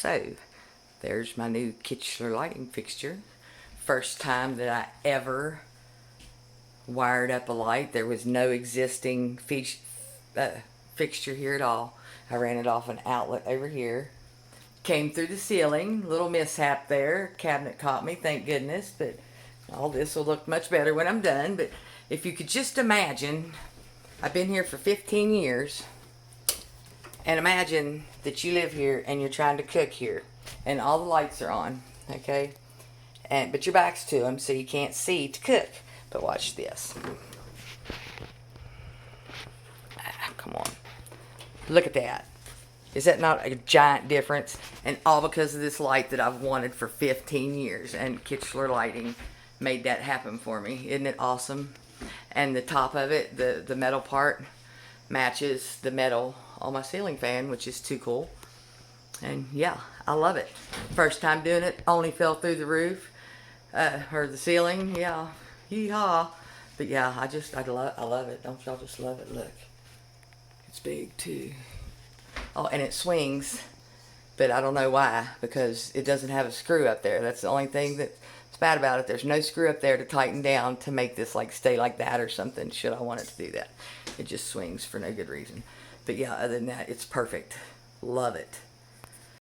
So, there's my new Kichler lighting fixture. First time that I ever wired up a light. There was no existing fixture here at all. I ran it off an outlet over here. Came through the ceiling, little mishap there. Cabinet caught me, thank goodness, but all this will look much better when I'm done. But if you could just imagine, I've been here for 15 years, and imagine that you live here and you're trying to cook here, and all the lights are on, okay? But your back's to them, so you can't see to cook. But watch this. Come on. Look at that. Is that not a giant difference? And all because of this light that I've wanted for 15 years. And Kichler Lighting made that happen for me. Isn't it awesome? And the top of it, the metal part, matches the metal on my ceiling fan, which is too cool. And yeah, I love it. First time doing it, only fell through the roof. Or the ceiling, yeah. Yee-haw. But yeah, I love it. Don't y'all just love it? Look. It's big too. Oh, and it swings, but I don't know why, because it doesn't have a screw up there. That's the only thing that's bad about it. There's no screw up there to tighten down to make this like stay like that or something, should I want it to do that. It just swings for no good reason. But yeah, other than that, it's perfect. Love it.